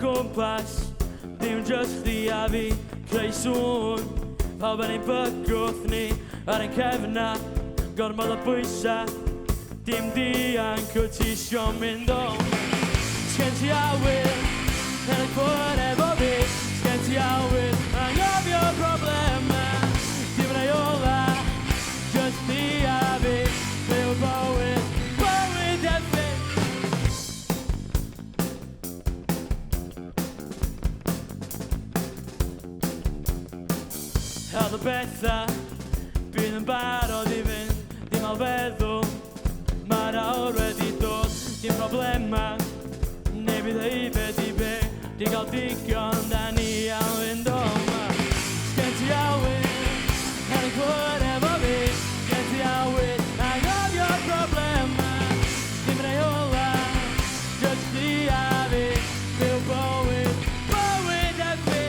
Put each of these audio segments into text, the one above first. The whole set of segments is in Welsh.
cwmpas, dim just di a fi, creu sŵn. Pawb yn ein bygwth ni, ar ein cefna, gormod o bwysa, dim dianc o tisio mynd o. Sgen ti awydd, yn y cwr efo fi, sgen ti awydd, angofio problemau, dim reola, just di a fi, byw bywyd, bywyd efi. Held y bethau, bydd yn barod i fynd, dim al feddwl, mae'r awr wedi dod, dim problemau, neu bydd eifed i be, di gael digon da ni am fynd o ma. Sgen ti awydd, yn y cwr efo fi, sgen ti awydd, angofio problemau, dim reola, just di a fi, byw bywyd, bywyd efi.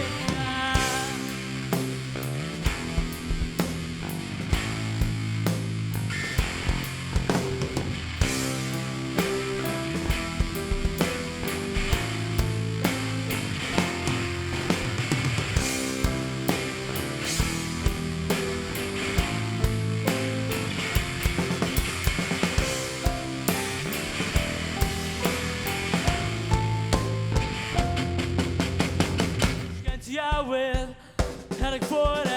Sgen ti awydd, yn y cwr